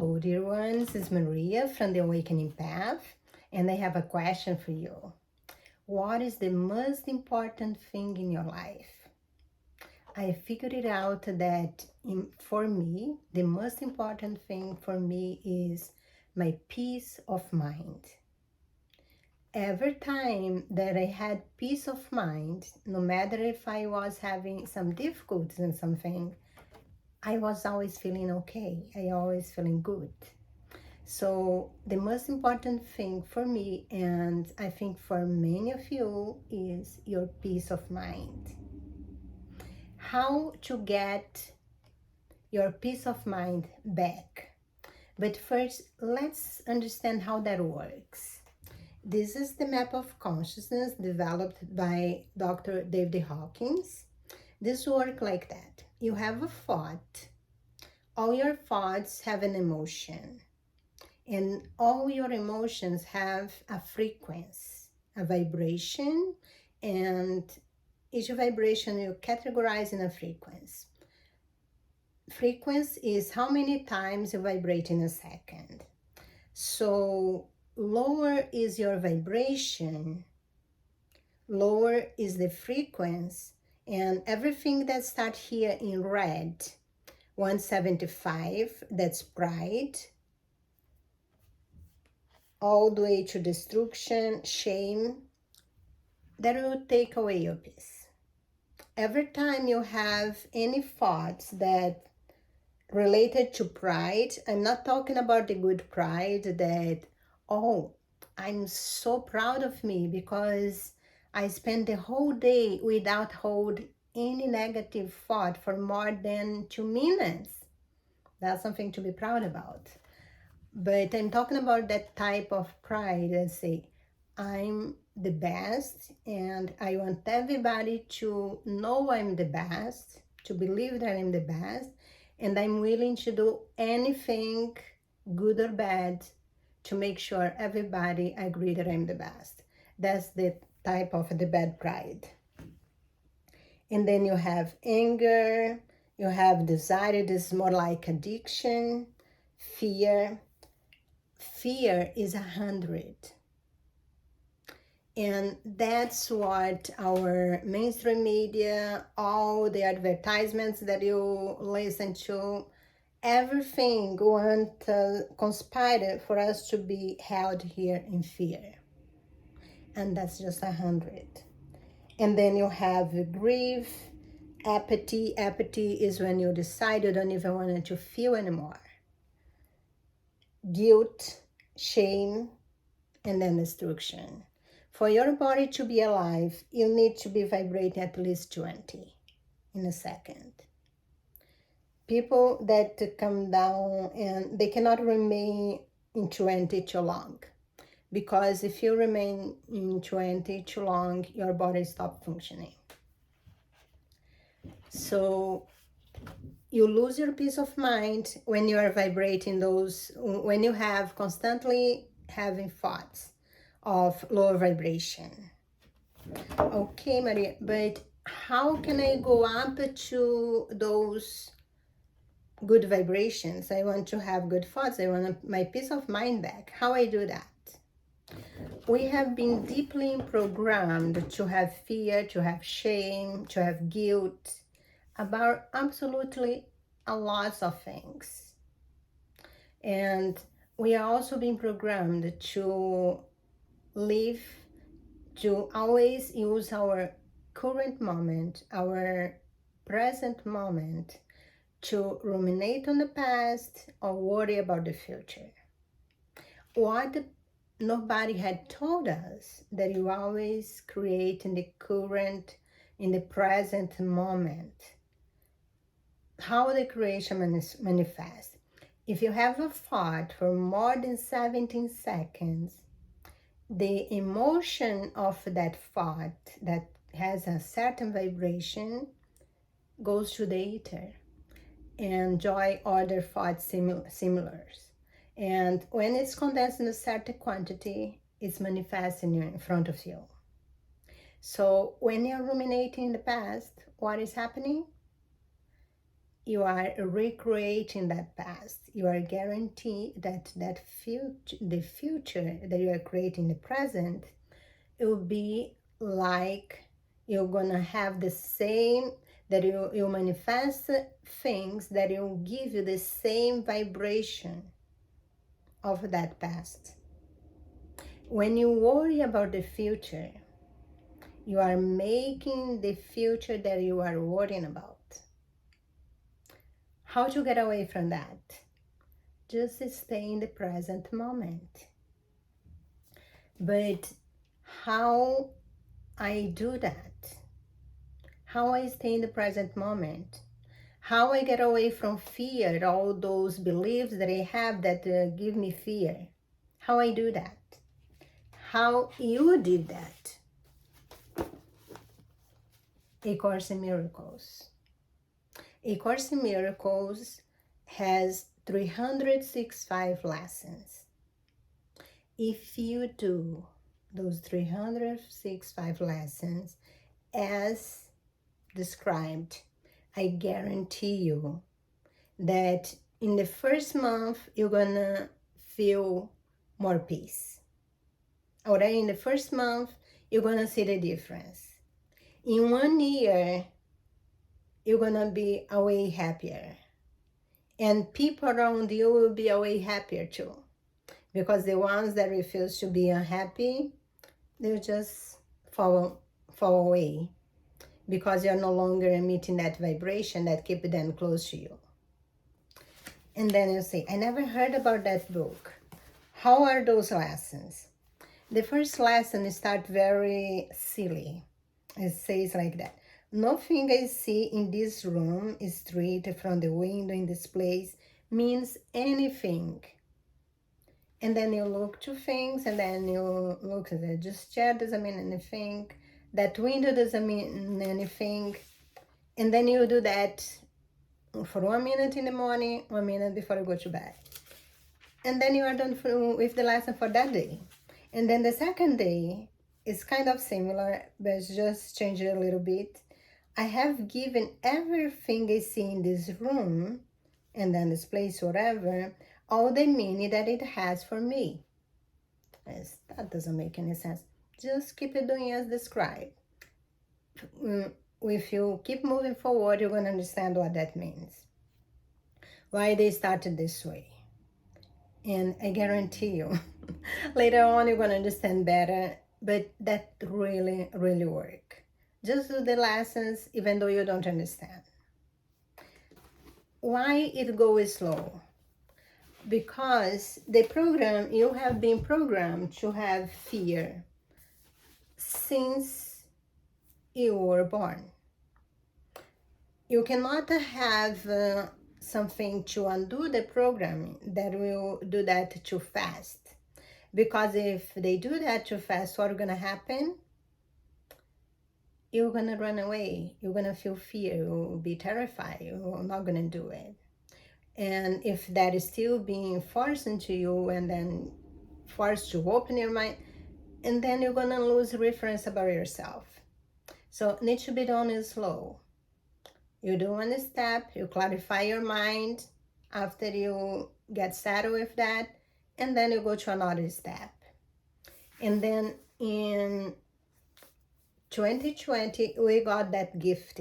Hello, dear ones. It's Maria from the Awakening Path, and I have a question for you. What is the most important thing in your life? I figured it out that for me, the most important thing for me is my peace of mind. Every time that I had peace of mind, no matter if I was having some difficulties in something, I was always feeling okay. I always feeling good. So the most important thing for me, and I think for many of you, is your peace of mind. How to get your peace of mind back. But first, let's understand how that works. This is the map of consciousness developed by Dr. David Hawkins. This works like that. You have a thought. All your thoughts have an emotion. And all your emotions have a frequency, a vibration, and each vibration you categorize in a frequency. Frequency is how many times you vibrate in a second. So lower is your vibration, lower is the frequency, and everything that starts here in red, 175, that's pride, all the way to destruction, shame, that will take away your peace. Every time you have any thoughts that related to pride, I'm not talking about the good pride that, oh, I'm so proud of me because I spent the whole day without hold any negative thought for more than 2 minutes. That's something to be proud about. But I'm talking about that type of pride and say, I'm the best and I want everybody to know I'm the best, to believe that I'm the best, and I'm willing to do anything, good or bad, to make sure everybody agree that I'm the best. That's the type of the bad pride. And then you have anger, you have desire, this is more like addiction, fear. Fear is 100. And that's what our mainstream media, all the advertisements that you listen to, everything want conspire for us to be held here in fear. And that's just 100. And then you have grief, apathy. Apathy is when you decide you don't even want to feel anymore. Guilt, shame, and then destruction. For your body to be alive, you need to be vibrating at least 20 in a second. People that come down and they cannot remain in 20 too long, because if you remain in 20 too long, your body stops functioning. So you lose your peace of mind when you are vibrating those, when you have constantly having thoughts of lower vibration. Okay, Maria, but how can I go up to those good vibrations? I want to have good thoughts. I want my peace of mind back. How I do that? We have been deeply programmed to have fear, to have shame, to have guilt about absolutely a lot of things. And we are also being programmed to live, to always use our current moment, our present moment, to ruminate on the past or worry about the future. What nobody had told us that you always create in the current, in the present moment. How the creation manifests. If you have a thought for more than 17 seconds, the emotion of that thought that has a certain vibration goes to the ether and join other thoughts similar. And when it's condensed in a certain quantity, it's manifesting in front of you. So when you're ruminating in the past, what is happening? you are recreating that past. You are guaranteed that the future that you are creating in the present, it will be like you're gonna have the same, that you manifest things that will give you the same vibration of that past. When you worry about the future, you are making the future that you are worrying about. How to get away from that? Just stay in the present moment. But how I do that? How I stay in the present moment? How I get away from fear, all those beliefs that I have that give me fear? How I do that? How you did that? A Course in Miracles. A Course in Miracles has 365 lessons. If you do those 365 lessons as described, I guarantee you that in the first month, you're gonna feel more peace. Already in the first month, you're gonna see the difference. In 1 year, you're gonna be way happier. And people around you will be way happier too. Because the ones that refuse to be unhappy, they'll just fall away. Because you're no longer emitting that vibration that keeps them close to you. And then you say, I never heard about that book. How are those lessons? The first lesson starts very silly. It says like that. Nothing I see in this room, street, from the window in this place, means anything. And then you look to things, and then you look at it. This chair doesn't mean anything. That window doesn't mean anything. And then you do that for 1 minute in the morning, 1 minute before you go to bed. And then you are done with the lesson for that day. And then the second day is kind of similar, but it's just changed a little bit. I have given everything I see in this room, and then this place, whatever, all the meaning that it has for me. That doesn't make any sense. Just keep it doing as described. If you keep moving forward, you're going to understand what that means. Why they started this way. And I guarantee you, later on you're going to understand better, but that really, really work. Just do the lessons even though you don't understand. Why it goes slow? Because the program, you have been programmed to have fear since you were born. You cannot have something to undo the programming that will do that too fast. Because if they do that too fast, what's going to happen? You're going to run away. You're going to feel fear. You'll be terrified. You're not going to do it. And if that is still being forced into you and then forced to open your mind, and then you're going to lose reference about yourself. So it needs to be done slow. You do one step, you clarify your mind after you get settled with that, and then you go to another step. And then in 2020, we got that gift.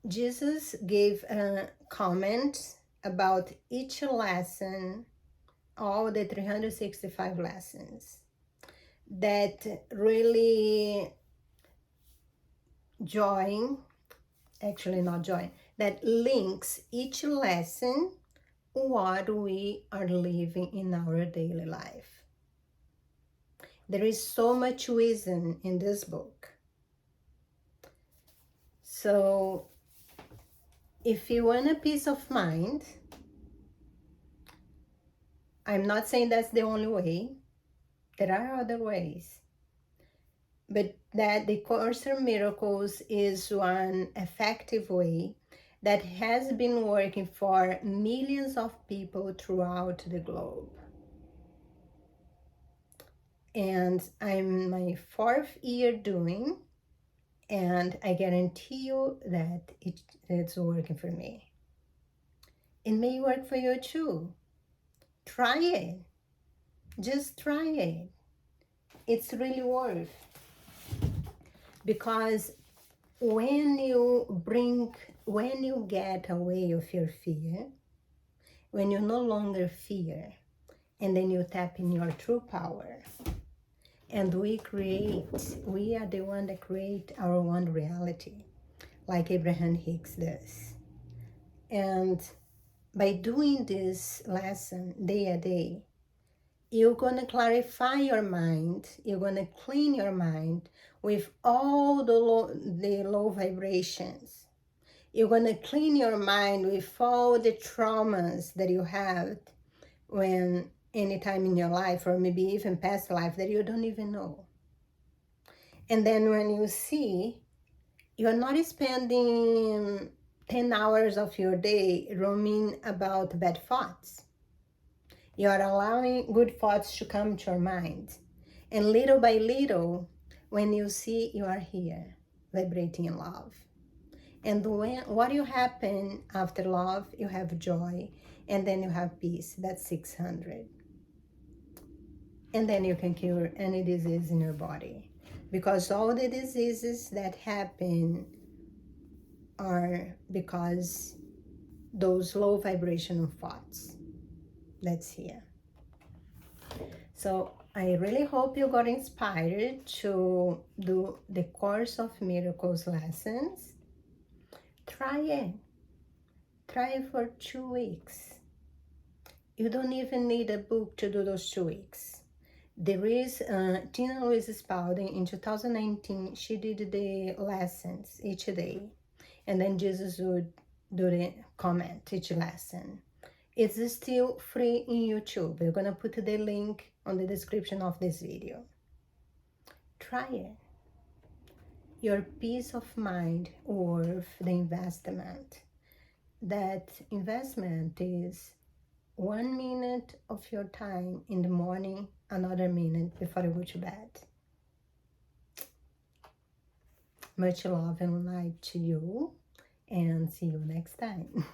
Jesus gave a comment about each lesson, all the 365 lessons, that really that links each lesson what we are living in our daily life. There is so much wisdom in this book. So if you want a peace of mind, I'm not saying that's the only way. There are other ways. But that the Course in Miracles is one effective way that has been working for millions of people throughout the globe. And I'm my 4th year doing, And I guarantee you that it's working for me. It may work for you too. Try it. Just try it. It's really worth. Because when you get away of your fear, when you no longer fear, and then you tap in your true power, and we are the one that create our own reality, like Abraham Hicks does. And by doing this lesson day a day, you're going to clarify your mind, you're going to clean your mind with all the low vibrations. You're going to clean your mind with all the traumas that you had when anytime in your life, or maybe even past life, that you don't even know. And then when you see, you're not spending 10 hours of your day roaming about bad thoughts. You are allowing good thoughts to come to your mind. And little by little, when you see, you are here, vibrating in love. And what will happen after love? You have joy, and then you have peace. That's 600. And then you can cure any disease in your body. Because all the diseases that happen are because those low vibrational thoughts. That's here. So I really hope you got inspired to do the Course of Miracles lessons. Try it. Try it for 2 weeks. You don't even need a book to do those 2 weeks. There is Tina Louise Spalding in 2019. She did the lessons each day. And then Jesus would do the comment each lesson. It's still free in YouTube. We're going to put the link on the description of this video. Try it. Your peace of mind worth the investment. That investment is 1 minute of your time in the morning, another minute before you go to bed. Much love and light to you, and see you next time.